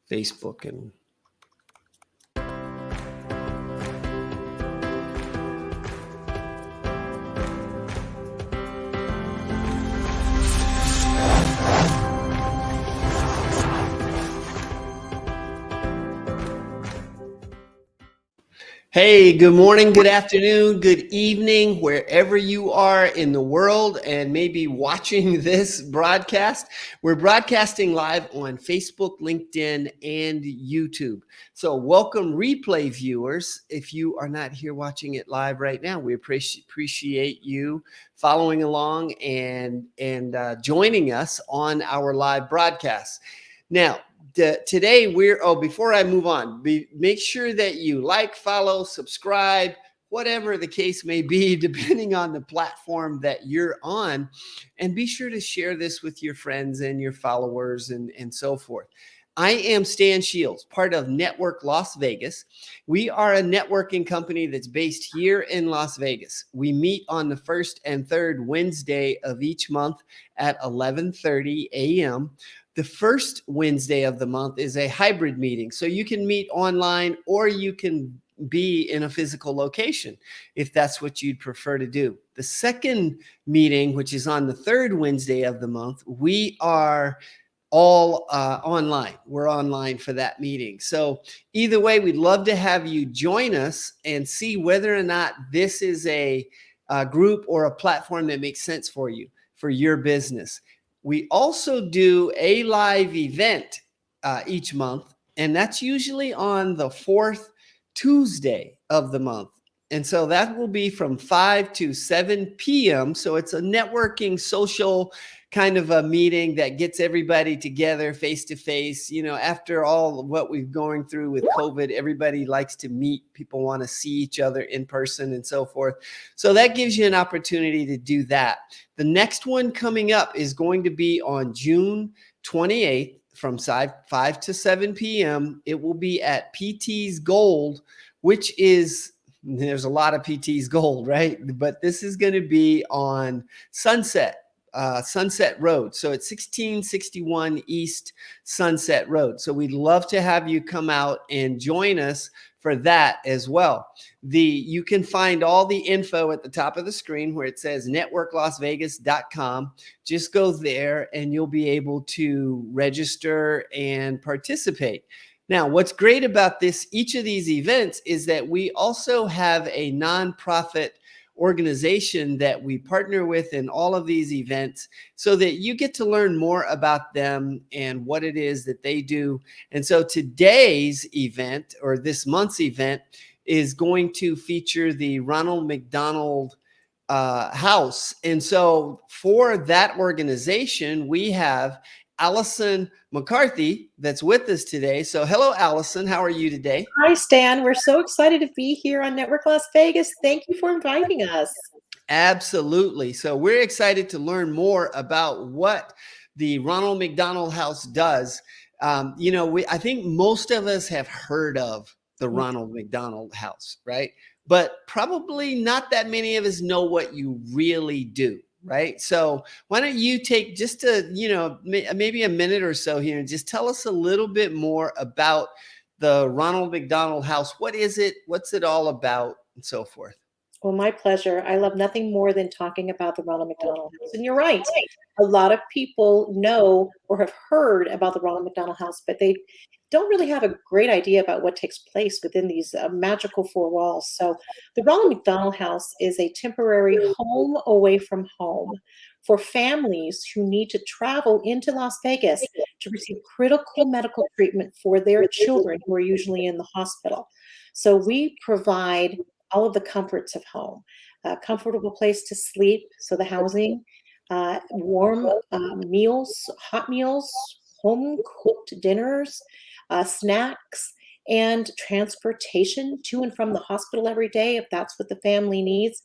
Facebook and hey, good morning, good afternoon, good evening, wherever you are in the world and maybe watching this broadcast. We're broadcasting live on Facebook, LinkedIn, and YouTube. So welcome replay viewers. If you are not here watching it live right now, we appreciate you following along and joining us on our live broadcast. Now, today before I move on, make sure that you like, follow, subscribe, whatever the case may be, depending on the platform that you're on, and be sure to share this with your friends and your followers and so forth. I am Stan Shields, part of Network Las Vegas. We are a networking company that's based here in Las Vegas. We meet on the first and third Wednesday of each month at 11:30 a.m. The first Wednesday of the month is a hybrid meeting. So you can meet online or you can be in a physical location if that's what you'd prefer to do. The second meeting, which is on the third Wednesday of the month, we are all online. We're online for that meeting. So either way, we'd love to have you join us and see whether or not this is a group or a platform that makes sense for you, for your business. We also do a live event each month, and that's usually on the fourth Tuesday of the month. And so that will be from 5 to 7 p.m. So it's a networking, social kind of a meeting that gets everybody together face to face. You know, after all what we've going through with COVID, everybody likes to meet. People want to see each other in person and so forth. So that gives you an opportunity to do that. The next one coming up is going to be on June 28th from 5 to 7 p.m. It will be at PT's Gold, which is, there's a lot of PT's Gold, right? But this is going to be on Sunset Road. So it's 1661 East Sunset Road. So we'd love to have you come out and join us for that as well. You can find all the info at the top of the screen where it says networklasvegas.com. Just go there and you'll be able to register and participate. Now, what's great about each of these events is that we also have a nonprofit organization that we partner with in all of these events so that you get to learn more about them and what it is that they do. And so today's event, or this month's event, is going to feature the Ronald McDonald House. And so for that organization, we have Alyson McCarthy that's with us today. So hello, Alyson. How are you today? Hi, Stan. We're so excited to be here on Network Las Vegas. Thank you for inviting us. Absolutely. So we're excited to learn more about what the Ronald McDonald House does. I think most of us have heard of the Ronald McDonald House, right? But probably not that many of us know what you really do. Right. So why don't you take just maybe a minute or so here and just tell us a little bit more about the Ronald McDonald House. What is it? What's it all about? And so forth. Well, my pleasure. I love nothing more than talking about the Ronald McDonald House. And you're right. A lot of people know or have heard about the Ronald McDonald House, but they don't really have a great idea about what takes place within these magical four walls. So the Ronald McDonald House is a temporary home away from home for families who need to travel into Las Vegas to receive critical medical treatment for their children who are usually in the hospital. So we provide all of the comforts of home, a comfortable place to sleep, so the housing, warm meals, hot meals, home-cooked dinners, snacks, and transportation to and from the hospital every day if that's what the family needs.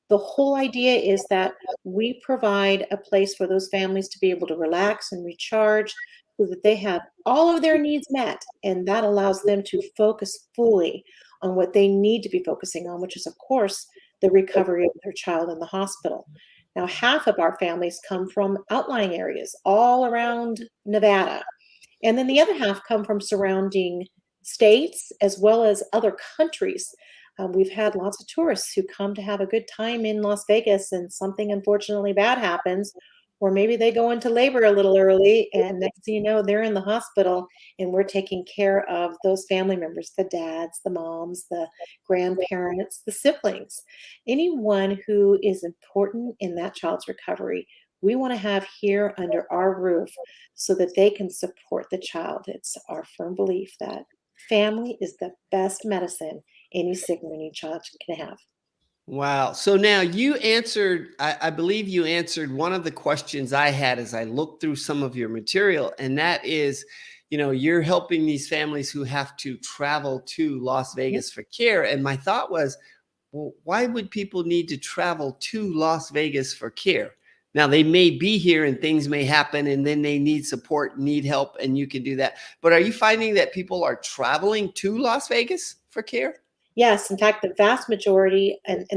The whole idea is that we provide a place for those families to be able to relax and recharge so that they have all of their needs met, and that allows them to focus fully on what they need to be focusing on, which is, of course, the recovery of their child in the hospital. Now, half of our families come from outlying areas all around Nevada. And then the other half come from surrounding states as well as other countries. We've had lots of tourists who come to have a good time in Las Vegas, and something unfortunately bad happens, or maybe they go into labor a little early, and next thing you know, they're in the hospital, and we're taking care of those family members, the dads, the moms, the grandparents, the siblings, anyone who is important in that child's recovery. We want to have here under our roof so that they can support the child. It's our firm belief that family is the best medicine any sick or any child can have. Wow. So now you answered, I believe you answered one of the questions I had as I looked through some of your material. And that is, you're helping these families who have to travel to Las Vegas for care. And my thought was, well, why would people need to travel to Las Vegas for care? Now, they may be here and things may happen and then they need support, need help, and you can do that. But are you finding that people are traveling to Las Vegas for care? Yes, in fact, the vast majority, and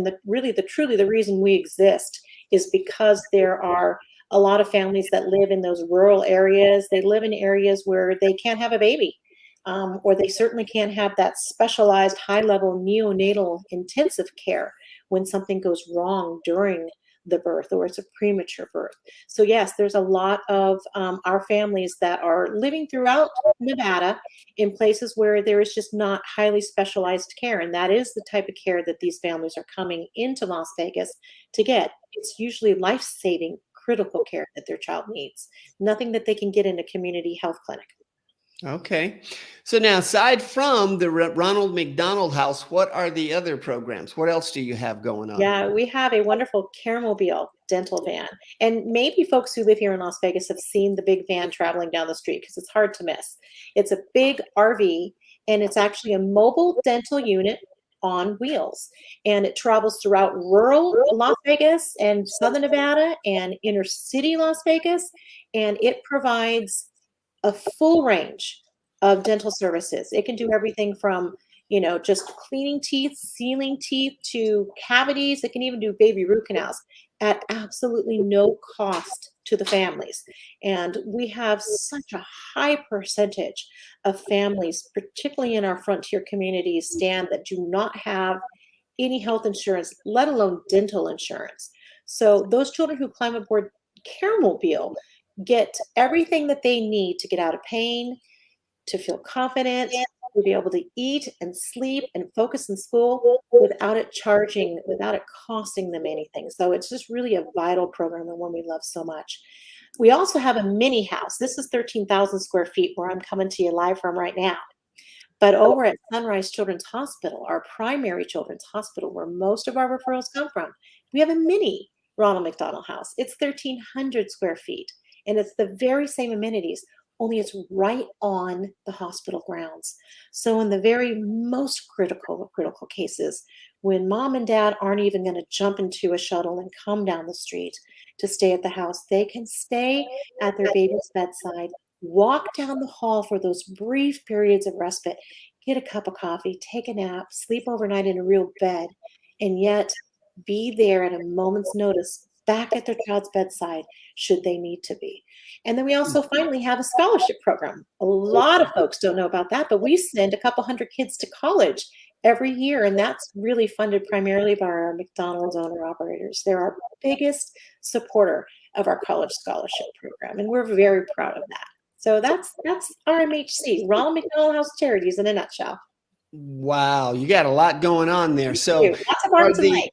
truly the reason we exist is because there are a lot of families that live in those rural areas. They live in areas where they can't have a baby, or they certainly can't have that specialized high-level neonatal intensive care when something goes wrong during the birth or it's a premature birth. So yes, there's a lot of our families that are living throughout Nevada in places where there is just not highly specialized care. And that is the type of care that these families are coming into Las Vegas to get. It's usually life-saving, critical care that their child needs, nothing that they can get in a community health clinic. Okay. So now, aside from the Ronald McDonald House, what are the other programs? What else do you have going on? Yeah, we have a wonderful Caramobile dental van. And maybe folks who live here in Las Vegas have seen the big van traveling down the street because it's hard to miss. It's a big RV, and it's actually a mobile dental unit on wheels. And it travels throughout rural Las Vegas and Southern Nevada and inner city Las Vegas. And it provides a full range of dental services. It can do everything from, just cleaning teeth, sealing teeth, to cavities. It can even do baby root canals at absolutely no cost to the families. And we have such a high percentage of families, particularly in our frontier communities, Stan, that do not have any health insurance, let alone dental insurance. So those children who climb aboard Caramobile get everything that they need to get out of pain, to feel confident, to be able to eat and sleep and focus in school without it costing them anything. So it's just really a vital program and one we love so much. We also have a mini house. This is 13,000 square feet where I'm coming to you live from right now. But over at Sunrise Children's Hospital, our primary children's hospital, where most of our referrals come from, we have a mini Ronald McDonald House. It's 1,300 square feet, and it's the very same amenities, only it's right on the hospital grounds. So in the very most critical cases, when mom and dad aren't even going to jump into a shuttle and come down the street to stay at the house, they can stay at their baby's bedside, walk down the hall for those brief periods of respite, get a cup of coffee, take a nap, sleep overnight in a real bed, and yet be there at a moment's notice back at their child's bedside should they need to be. And then we also finally have a scholarship program. A lot of folks don't know about that, but we send a couple hundred kids to college every year, and that's really funded primarily by our McDonald's owner-operators. They're our biggest supporter of our college scholarship program, and we're very proud of that. So that's RMHC, Ronald McDonald House Charities, in a nutshell. Wow, you got a lot going on there. So lots of arms and legs.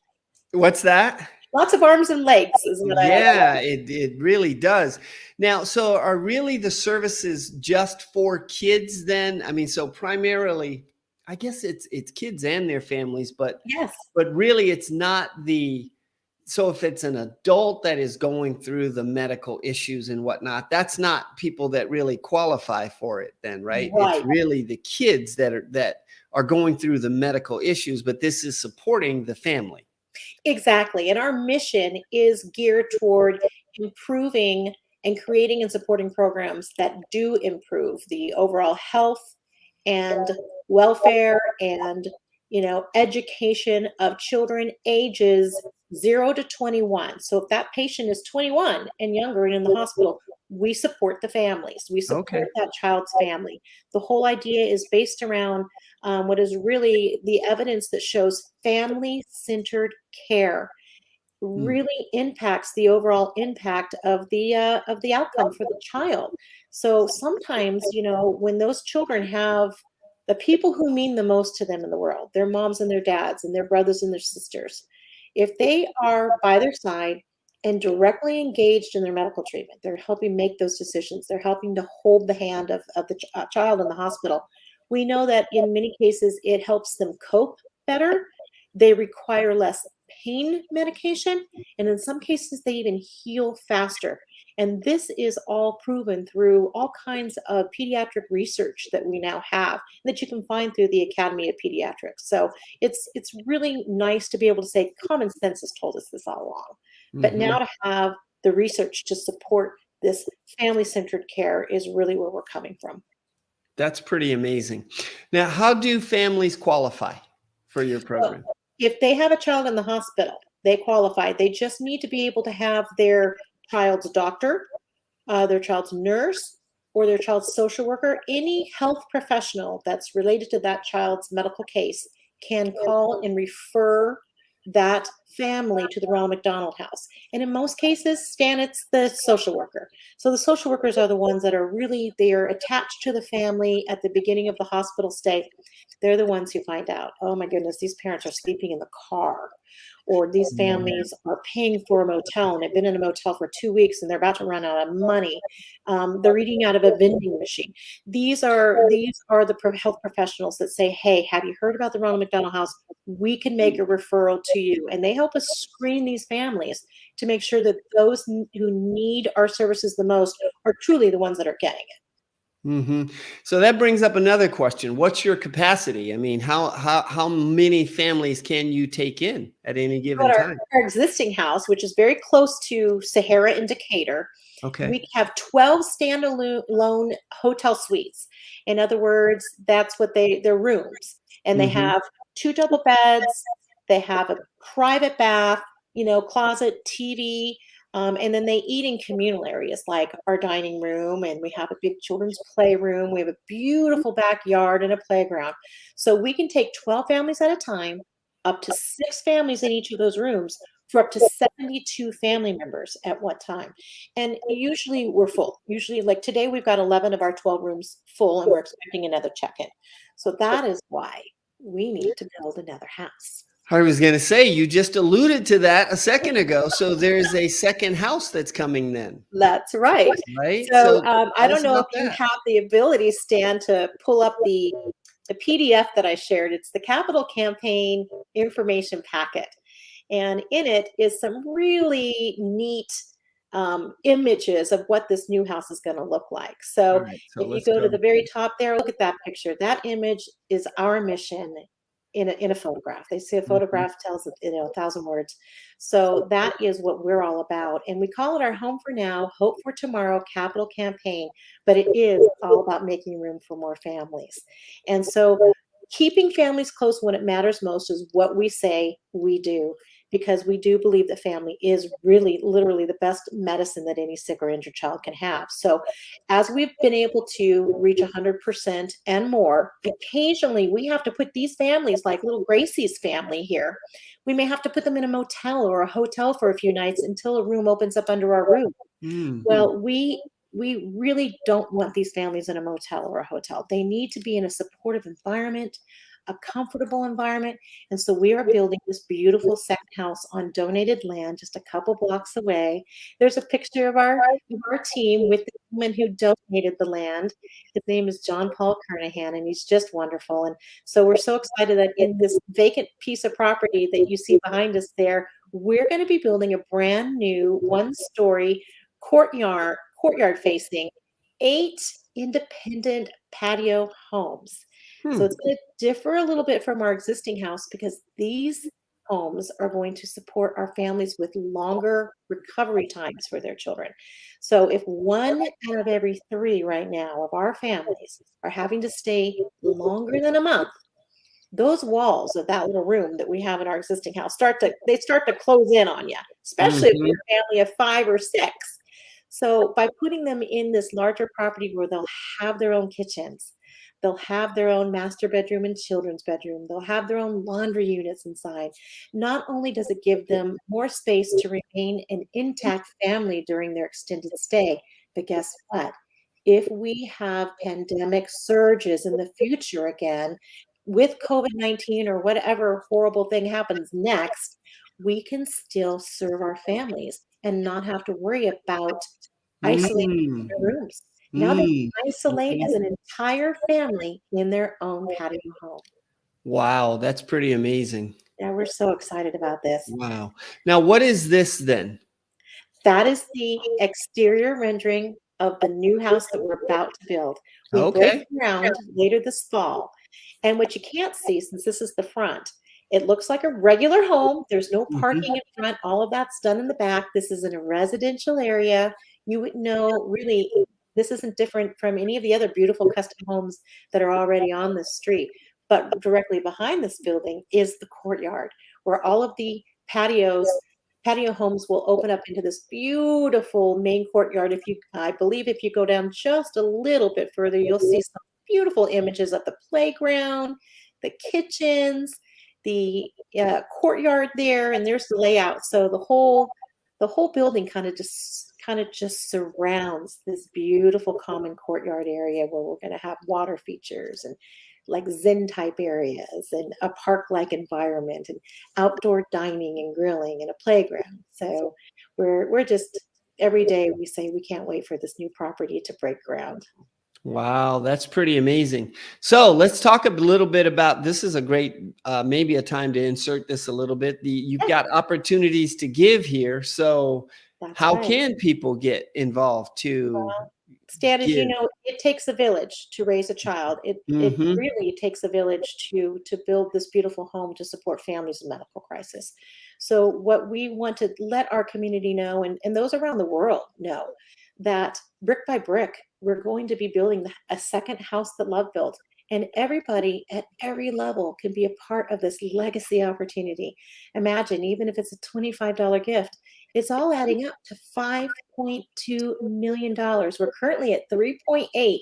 What's that? Lots of arms and legs is what it really does. Now, so are really the services just for kids then? I mean, so primarily, I guess it's kids and their families, but yes, but really it's not so if it's an adult that is going through the medical issues and whatnot, that's not people that really qualify for it then, right? It's really the kids that are going through the medical issues, but this is supporting the family. Exactly. And our mission is geared toward improving and creating and supporting programs that do improve the overall health and welfare and education of children ages 0 to 21. So if that patient is 21 and younger and in the hospital, we support the families. We support Okay. that child's family. The whole idea is based around what is really the evidence that shows family-centered care really impacts the overall impact of the outcome for the child. So sometimes, when those children have the people who mean the most to them in the world, their moms and their dads and their brothers and their sisters, if they are by their side and directly engaged in their medical treatment, they're helping make those decisions. They're helping to hold the hand of the child in the hospital. We know that in many cases, it helps them cope better. They require less pain medication, and in some cases, they even heal faster. And this is all proven through all kinds of pediatric research that we now have that you can find through the Academy of Pediatrics. So it's really nice to be able to say common sense has told us this all along. But now to have the research to support this family-centered care is really where we're coming from. That's pretty amazing. Now, how do families qualify for your program? Well, if they have a child in the hospital, they qualify. They just need to be able to have their child's doctor, their child's nurse, or their child's social worker. Any health professional that's related to that child's medical case can call and refer that family to the Ronald McDonald House. And in most cases, Stan, it's the social worker. So the social workers are the ones that are they are attached to the family at the beginning of the hospital stay. They're the ones who find out, oh my goodness, these parents are sleeping in the car, or these families are paying for a motel and have been in a motel for 2 weeks and they're about to run out of money. They're eating out of a vending machine. These are the health professionals that say, hey, have you heard about the Ronald McDonald House? We can make a referral to you. And they help us screen these families to make sure that those who need our services the most are truly the ones that are getting it. So that brings up another question. What's your capacity? I mean, how many families can you take in at any given time? Our existing house, which is very close to Sahara in Decatur, we have 12 standalone hotel suites. In other words, that's what they're rooms. And they have 2 double beds. They have a private bath, closet, TV. And then they eat in communal areas like our dining room, and we have a big children's playroom. We have a beautiful backyard and a playground. So we can take 12 families at a time, up to 6 families in each of those rooms for up to 72 family members at one time. And usually we're full. Usually, like today, we've got 11 of our 12 rooms full, and we're expecting another check-in. So that is why we need to build another house. I was going to say, you just alluded to that a second ago. So there's a second house that's coming then. That's right. Right. So I don't know if you have the ability, Stan, to pull up the PDF that I shared. It's the Capital Campaign information packet. And in it is some really neat images of what this new house is going to look like. So if you go to the very top there, look at that picture. That image is our mission in a photograph. They say a photograph tells 1,000 words. So that is what we're all about. And we call it our Home for Now, Hope for Tomorrow Capital Campaign, but it is all about making room for more families. And so keeping families close when it matters most is what we say we do, because we do believe that family is really literally the best medicine that any sick or injured child can have. So as we've been able to reach 100% and more, occasionally we have to put these families, like little Gracie's family here, we may have to put them in a motel or a hotel for a few nights until a room opens up under our roof. Well, we really don't want these families in a motel or a hotel. They need to be in a supportive environment, a comfortable environment. And so we are building this beautiful second house on donated land just a couple blocks away. There's a picture of our team with the woman who donated the land. His name is John Paul Kernahan, and he's just wonderful. And so we're so excited that in this vacant piece of property that you see behind us there, we're going to be building a brand new 1-story courtyard facing 8 independent patio homes. So it's going to differ a little bit from our existing house because these homes are going to support our families with longer recovery times for their children. So if 1 out of every 3 right now of our families are having to stay longer than a month, those walls of that little room that we have in our existing house start to close in on you, especially if Mhm. you're a family of 5 or 6. So by putting them in this larger property where they'll have their own kitchens, they'll have their own master bedroom and children's bedroom, they'll have their own laundry units inside. Not only does it give them more space to remain an intact family during their extended stay, but guess what? If we have pandemic surges in the future again, with COVID-19 or whatever horrible thing happens next, we can still serve our families and not have to worry about isolating Mm. their rooms. Now they Mm. can isolate Mhm. as an entire family in their own patio home. Wow, that's pretty amazing. Yeah, we're so excited about this. Wow. Now, what is this then? That is the exterior rendering of the new house that we're about to build. We break Okay. ground later this fall. And what you can't see, since this is the front, it looks like a regular home. There's no Mhm. parking in front. All of that's done in the back. This is in a residential area. You would know really this isn't different from any of the other beautiful custom homes that are already on this street. But directly behind this building is the courtyard where all of the patio homes will open up into this beautiful main courtyard. I believe if you go down just a little bit further, you'll see some beautiful images of the playground, the kitchens, the courtyard there, and there's the layout. So the whole building kind of just surrounds this beautiful common courtyard area where we're going to have water features and like zen type areas and a park like environment and outdoor dining and grilling and a playground. So we're just every day we say we can't wait for this new property to break ground. Wow, that's pretty amazing. So let's talk a little bit about this. Is a great, maybe a time to insert this a little bit. You've Yeah, got opportunities to give here. So, that's how right. can people get involved to Stan, as you give? know, it takes a village to raise a child. It Hmm. really takes a village to build this beautiful home to support families in medical crisis. So what we want to let our community know and those around the world know that brick by brick, we're going to be building a second house that love built. And everybody at every level can be a part of this legacy opportunity. Imagine, even if it's a $25 gift, it's all adding up to $5.2 million. We're currently at 3.8,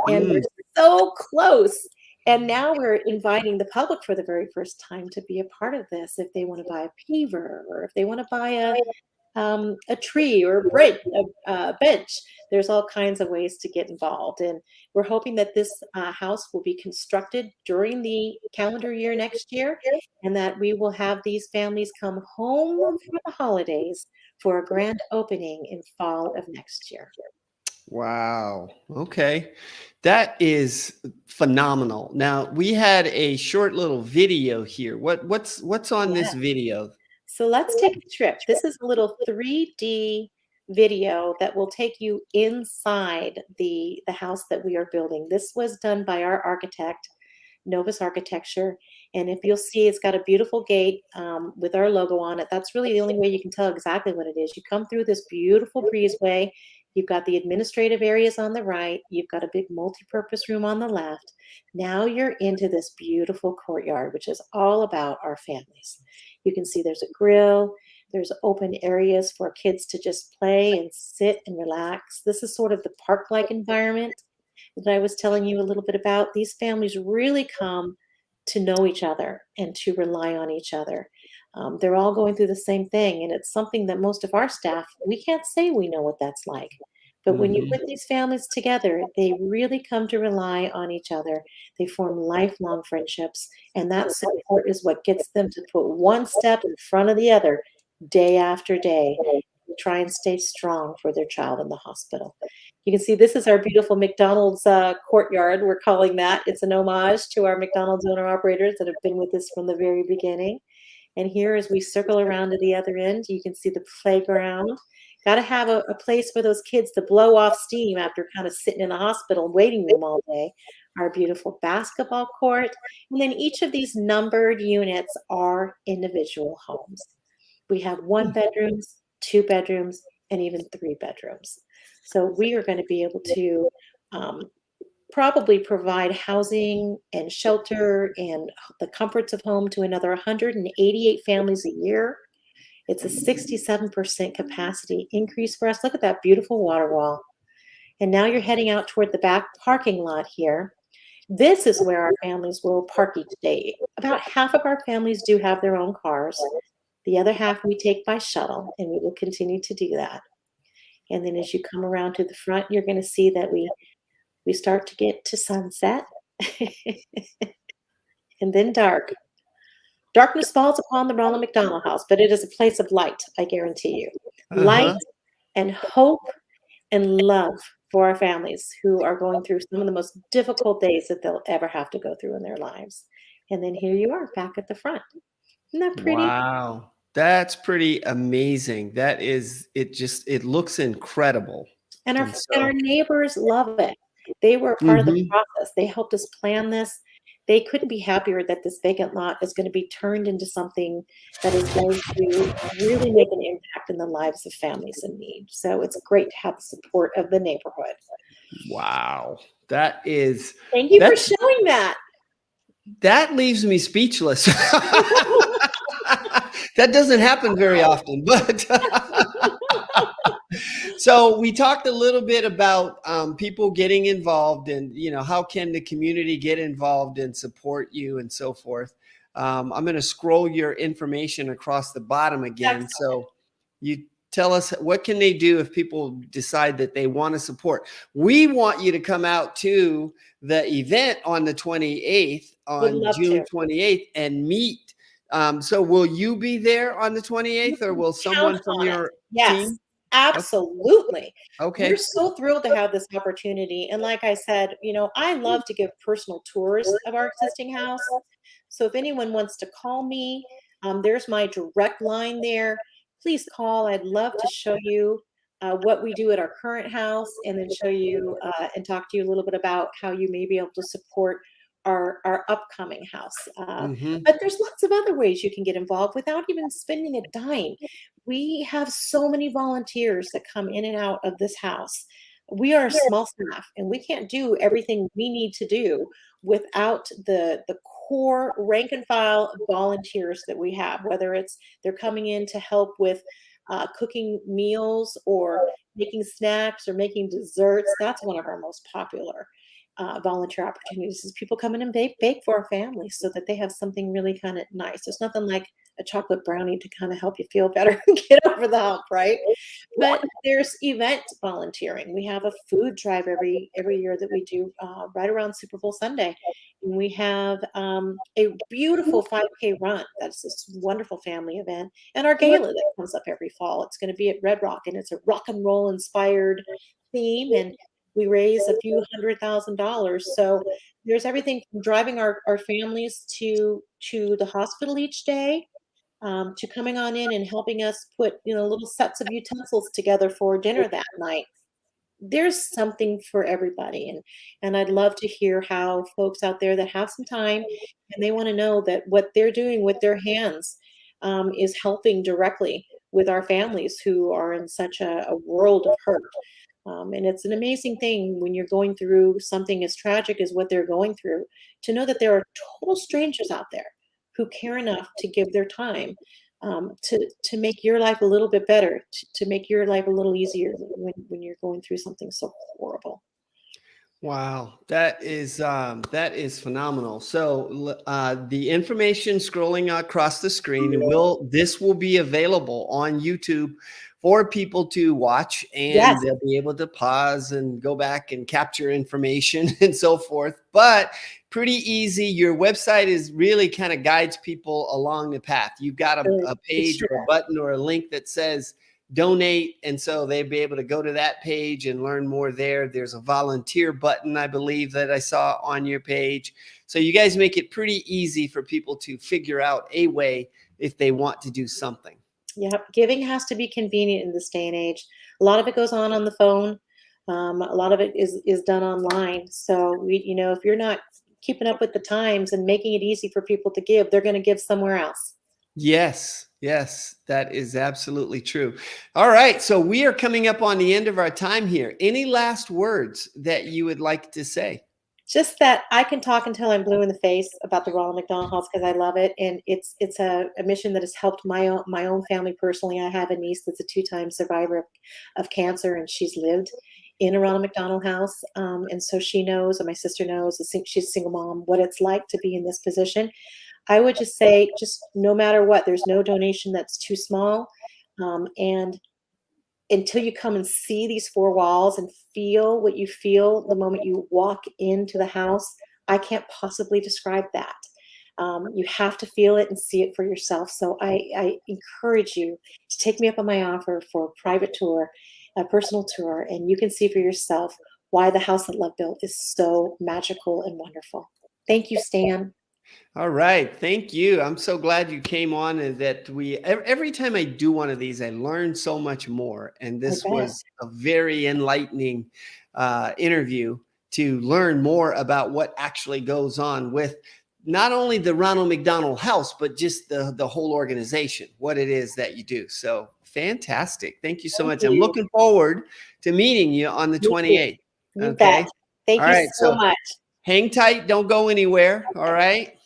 and we're Mm. so close. And now we're inviting the public for the very first time to be a part of this if they want to buy a paver or if they want to buy a tree or a bench. There's all kinds of ways to get involved. And we're hoping that this house will be constructed during the calendar year next year and that we will have these families come home for the holidays for a grand opening in fall of next year. Wow. Okay. That is phenomenal. Now, we had a short little video here. What's on this Yeah. video? So let's take a trip. This is a little 3D video that will take you inside the house that we are building. This was done by our architect, Novus Architecture. And if you'll see, it's got a beautiful gate with our logo on it. That's really the only way you can tell exactly what it is. You come through this beautiful breezeway. You've got the administrative areas on the right. You've got a big multi-purpose room on the left. Now you're into this beautiful courtyard, which is all about our families. You can see there's a grill. There's open areas for kids to just play and sit and relax. This is sort of the park-like environment that I was telling you a little bit about. These families really come to know each other and to rely on each other. They're all going through the same thing, and it's something that most of our staff, we can't say we know what that's like. But when you Mhm. put these families together, they really come to rely on each other. They form lifelong friendships, and that support is what gets them to put one step in front of the other day after day to try and stay strong for their child in the hospital. You can see this is our beautiful McDonald's courtyard. We're calling that. It's an homage to our McDonald's owner operators that have been with us from the very beginning. And here, as we circle around to the other end, you can see the playground. Got to have a place for those kids to blow off steam after kind of sitting in a hospital waiting room all day. Our beautiful basketball court. And then each of these numbered units are individual homes. We have one bedrooms, two bedrooms, and even three bedrooms. So we are going to be able to um, probably provide housing and shelter and the comforts of home to another 188 families a year. It's a 67% capacity increase for us. Look at that beautiful water wall. And now you're heading out toward the back parking lot here. This is where our families will park each day. About half of our families do have their own cars. The other half we take by shuttle, and we will continue to do that. And then as you come around to the front, you're going to see that we start to get to sunset and then dark. Darkness falls upon the Ronald McDonald House, but it is a place of light, I guarantee you. Light and hope and love for our families who are going through some of the most difficult days that they'll ever have to go through in their lives. And then here you are back at the front. Isn't that pretty? Wow. That's pretty amazing. It looks incredible. And our neighbors love it. They were part of the process. They helped us plan this. They couldn't be happier that this vacant lot is going to be turned into something that is going to really make an impact in the lives of families in need. So it's great to have the support of the neighborhood. Wow. Thank you for showing that. That leaves me speechless. That doesn't happen very often, but so we talked a little bit about people getting involved and, how can the community get involved and support you and so forth. I'm going to scroll your information across the bottom again. Excellent. So you tell us, what can they do if people decide that they want to support? We want you to come out to the event on the 28th, on June 28th, and meet. So will you be there on the 28th, or will someone from your team? Absolutely. Okay. We're so thrilled to have this opportunity. And like I said, I love to give personal tours of our existing house. So if anyone wants to call me, there's my direct line there. Please call. I'd love to show you what we do at our current house, and then show you and talk to you a little bit about how you may be able to support our upcoming house. But there's lots of other ways you can get involved without even spending a dime. We have so many volunteers that come in and out of this house. We are a small staff, and we can't do everything we need to do without the core rank and file volunteers that we have, whether it's they're coming in to help with cooking meals or making snacks or making desserts. That's one of our most popular volunteer opportunities, is people come in and bake for our families so that they have something really kind of nice. There's nothing like a chocolate brownie to kind of help you feel better and get over the hump, right? But there's event volunteering. We have a food drive every year that we do right around Super Bowl Sunday. And we have a beautiful 5K run. That's this wonderful family event. And our gala that comes up every fall. It's going to be at Red Rock, and it's a rock and roll inspired theme. And we raise a few $100,000. So there's everything from driving our families to the hospital each day, to coming on in and helping us put little sets of utensils together for dinner that night. There's something for everybody, and I'd love to hear how folks out there that have some time and they want to know that what they're doing with their hands is helping directly with our families who are in such a world of hurt. And it's an amazing thing when you're going through something as tragic as what they're going through, to know that there are total strangers out there who care enough to give their time to make your life a little bit better, to make your life a little easier when you're going through something so horrible. Wow, that is phenomenal. So the information scrolling across the screen, this will be available on YouTube for people to watch, and they'll be able to pause and go back and capture information and so forth. But pretty easy. Your website is really kind of guides people along the path. You've got a page or a button or a link that says donate, and so they'd be able to go to that page and learn more there. There's a volunteer button, I believe, that I saw on your page. So you guys make it pretty easy for people to figure out a way if they want to do something. Yep. Giving has to be convenient in this day and age. A lot of it goes on the phone. A lot of it is done online. So if you're not keeping up with the times and making it easy for people to give, they're going to give somewhere else. Yes, that is absolutely true. All right. So we are coming up on the end of our time here. Any last words that you would like to say? Just that I can talk until I'm blue in the face about the Ronald McDonald House because I love it, and it's a mission that has helped my own family personally. I have a niece that's a two-time survivor of cancer, and she's lived in a Ronald McDonald House, and so she knows, and my sister knows. She's a single mom, what it's like to be in this position. I would just say, just no matter what, there's no donation that's too small, and until you come and see these four walls and feel what you feel the moment you walk into the house, I can't possibly describe that. You have to feel it and see it for yourself. So I encourage you to take me up on my offer for a private tour, a personal tour, and you can see for yourself why the house that Love built is so magical and wonderful. Thank you, Stan. All right. Thank you. I'm so glad you came on, and that every time I do one of these, I learn so much more. And I this bet. was a very enlightening interview to learn more about what actually goes on with not only the Ronald McDonald House, but just the whole organization, what it is that you do. So fantastic. Thank you so Thank much. I'm you. looking forward to meeting you on the Me too. 28th. You bet. Okay. Thank All you right. so So much. hang tight. Don't go anywhere. All right.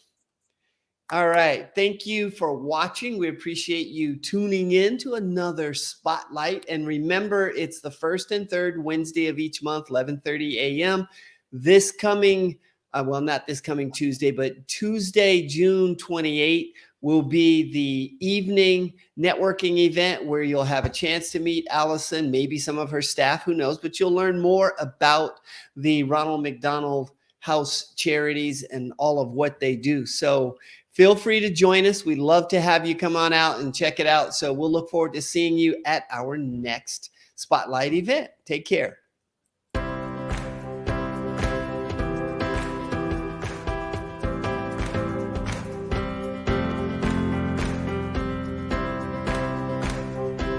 All right. Thank you for watching. We appreciate you tuning in to another Spotlight. And remember, it's the first and third Wednesday of each month, 11:30 a.m. This coming, well, not this coming Tuesday, but Tuesday, June 28th will be the evening networking event where you'll have a chance to meet Alyson, maybe some of her staff, who knows, but you'll learn more about the Ronald McDonald House Charities and all of what they do. So feel free to join us. We'd love to have you come on out and check it out. So we'll look forward to seeing you at our next Spotlight event. Take care.